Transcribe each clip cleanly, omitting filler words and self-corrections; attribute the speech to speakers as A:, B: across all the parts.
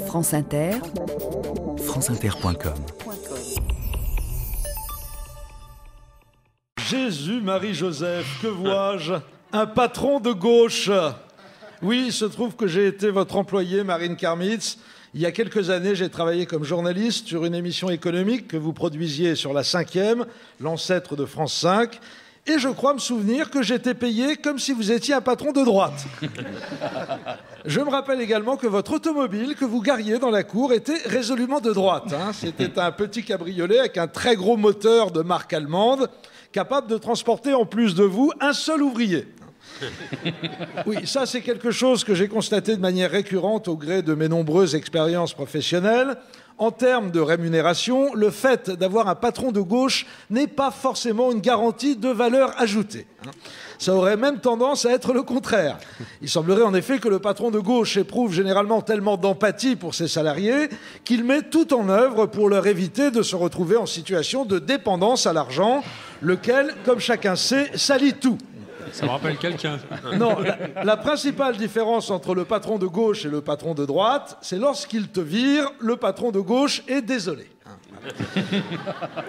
A: France Inter,
B: franceinter.com.
C: Jésus, Marie, Joseph, que vois-je? Un patron de gauche. Oui, il se trouve que j'ai été votre employé, Marine Karmitz. Il y a quelques années, j'ai travaillé comme journaliste sur une émission économique que vous produisiez sur la 5e, l'ancêtre de France 5. Et je crois me souvenir que j'étais payé comme si vous étiez un patron de droite. Je me rappelle également que votre automobile que vous gariez dans la cour était résolument de droite. C'était un petit cabriolet avec un très gros moteur de marque allemande, capable de transporter en plus de vous un seul ouvrier. Oui, ça c'est quelque chose que j'ai constaté de manière récurrente au gré de mes nombreuses expériences professionnelles. En termes de rémunération, le fait d'avoir un patron de gauche n'est pas forcément une garantie de valeur ajoutée. Ça aurait même tendance à être le contraire. Il semblerait en effet que le patron de gauche éprouve généralement tellement d'empathie pour ses salariés qu'il met tout en œuvre pour leur éviter de se retrouver en situation de dépendance à l'argent, lequel, comme chacun sait, salit tout.
D: Ça me rappelle quelqu'un.
C: Non, la principale différence entre le patron de gauche et le patron de droite, c'est lorsqu'il te vire, le patron de gauche est désolé.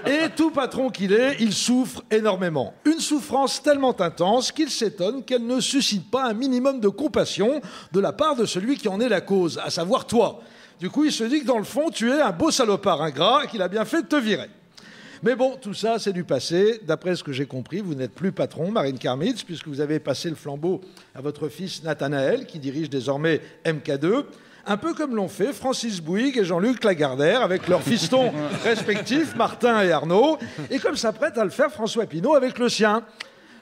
C: Et tout patron qu'il est, il souffre énormément. Une souffrance tellement intense qu'il s'étonne qu'elle ne suscite pas un minimum de compassion de la part de celui qui en est la cause, à savoir toi. Du coup, il se dit que dans le fond, tu es un beau salopard ingrat et qu'il a bien fait de te virer. Mais bon, tout ça, c'est du passé. D'après ce que j'ai compris, vous n'êtes plus patron, Marine Karmitz, puisque vous avez passé le flambeau à votre fils Nathanaël, qui dirige désormais MK2, un peu comme l'ont fait Francis Bouygues et Jean-Luc Lagardère, avec leurs fistons respectifs, Martin et Arnaud, et comme s'apprête à le faire François Pinault avec le sien.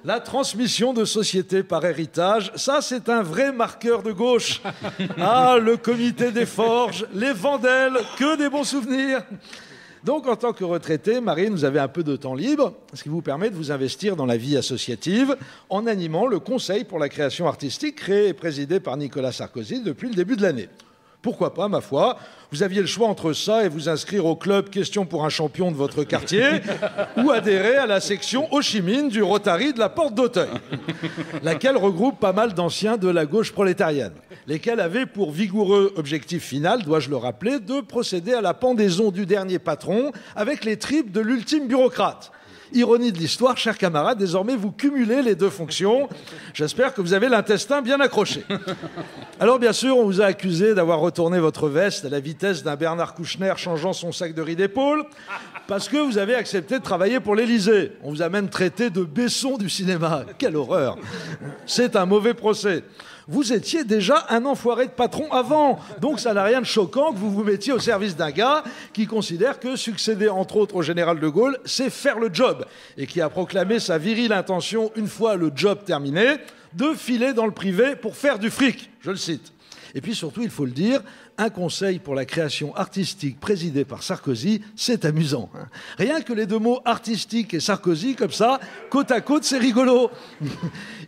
C: La transmission de société par héritage, ça c'est un vrai marqueur de gauche. Ah, le comité des forges, les Vandelles, que des bons souvenirs. Donc, en tant que retraité, Marine, vous avez un peu de temps libre, ce qui vous permet de vous investir dans la vie associative en animant le Conseil pour la création artistique créé et présidé par Nicolas Sarkozy depuis le début de l'année. Pourquoi pas, ma foi? Vous aviez le choix entre ça et vous inscrire au club Question pour un champion de votre quartier ou adhérer à la section Ho Chi Minh du Rotary de la Porte d'Auteuil, laquelle regroupe pas mal d'anciens de la gauche prolétarienne, lesquels avaient pour vigoureux objectif final, dois-je le rappeler, de procéder à la pendaison du dernier patron avec les tripes de l'ultime bureaucrate. Ironie de l'histoire, chers camarades, désormais vous cumulez les deux fonctions. J'espère que vous avez l'intestin bien accroché. Alors bien sûr, on vous a accusé d'avoir retourné votre veste à la vitesse d'un Bernard Kouchner changeant son sac de riz d'épaule, parce que vous avez accepté de travailler pour l'Élysée. On vous a même traité de Besson du cinéma. Quelle horreur! C'est un mauvais procès. Vous étiez déjà un enfoiré de patron avant, donc ça n'a rien de choquant que vous vous mettiez au service d'un gars qui considère que succéder entre autres au général de Gaulle, c'est faire le job, et qui a proclamé sa virile intention, une fois le job terminé, de filer dans le privé pour faire du fric, je le cite. Et puis surtout, il faut le dire, un conseil pour la création artistique présidé par Sarkozy, c'est amusant. Rien que les deux mots artistique et Sarkozy, comme ça, côte à côte, c'est rigolo.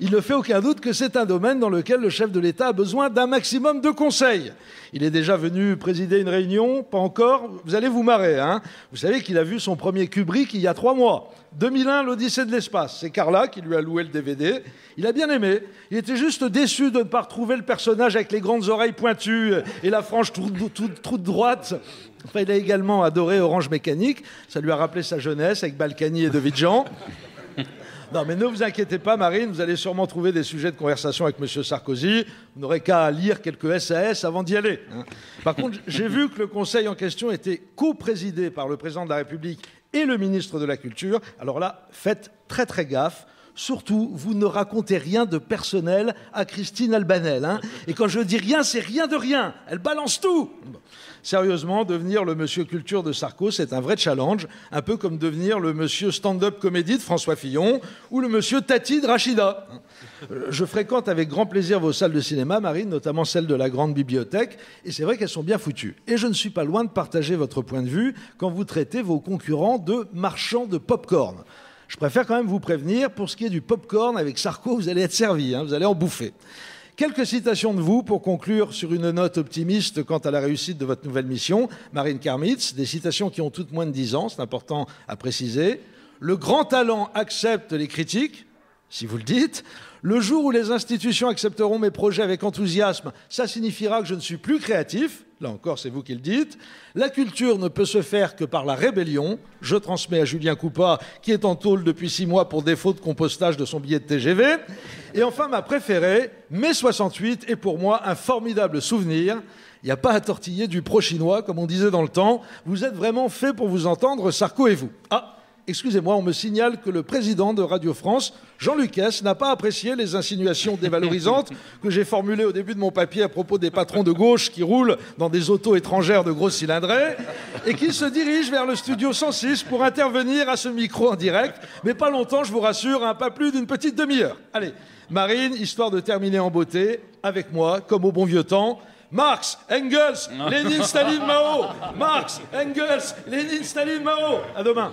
C: Il ne fait aucun doute que c'est un domaine dans lequel le chef de l'État a besoin d'un maximum de conseils. Il est déjà venu présider une réunion, pas encore, vous allez vous marrer. Vous savez qu'il a vu son premier Kubrick il y a 3 mois. 2001, l'Odyssée de l'espace. C'est Carla qui lui a loué le DVD. Il a bien aimé. Il était juste déçu de ne pas retrouver le personnage avec les grandes oreilles pointues et la frange toute droite. Enfin, il a également adoré Orange Mécanique. Ça lui a rappelé sa jeunesse avec Balkany et De Vidjan. Non, mais ne vous inquiétez pas, Marine, vous allez sûrement trouver des sujets de conversation avec M. Sarkozy. Vous n'aurez qu'à lire quelques SAS avant d'y aller. Par contre, j'ai vu que le conseil en question était co-présidé par le président de la République et le ministre de la Culture. Alors là, faites très très gaffe. Surtout, vous ne racontez rien de personnel à Christine Albanel. Et quand je dis rien, c'est rien de rien. Elle balance tout. Sérieusement, devenir le monsieur culture de Sarko, c'est un vrai challenge, un peu comme devenir le monsieur stand-up comédie de François Fillon ou le monsieur Tati de Rachida. Je fréquente avec grand plaisir vos salles de cinéma, Marine, notamment celle de la Grande Bibliothèque, et c'est vrai qu'elles sont bien foutues. Et je ne suis pas loin de partager votre point de vue quand vous traitez vos concurrents de marchands de pop-corn. Je préfère quand même vous prévenir, pour ce qui est du pop-corn, avec Sarko, vous allez être servi, vous allez en bouffer. Quelques citations de vous pour conclure sur une note optimiste quant à la réussite de votre nouvelle mission, Marine Karmitz, des citations qui ont toutes moins de 10 ans, c'est important à préciser. Le grand talent accepte les critiques, si vous le dites. Le jour où les institutions accepteront mes projets avec enthousiasme, ça signifiera que je ne suis plus créatif. Là encore, c'est vous qui le dites. La culture ne peut se faire que par la rébellion. Je transmets à Julien Coupat, qui est en tôle depuis 6 mois pour défaut de compostage de son billet de TGV. Et enfin, ma préférée, mai 68 est pour moi un formidable souvenir. Il n'y a pas à tortiller du pro-chinois, comme on disait dans le temps. Vous êtes vraiment fait pour vous entendre, Sarko et vous. Ah, excusez-moi, on me signale que le président de Radio France, Jean-Luc Hess, n'a pas apprécié les insinuations dévalorisantes que j'ai formulées au début de mon papier à propos des patrons de gauche qui roulent dans des autos étrangères de grosses cylindrées et qui se dirige vers le studio 106 pour intervenir à ce micro en direct. Mais pas longtemps, je vous rassure, hein, pas plus d'une petite demi-heure. Allez, Marine, histoire de terminer en beauté, avec moi, comme au bon vieux temps, Marx, Engels, Lénine, Staline, Mao. Marx, Engels, Lénine, Staline, Mao. À demain.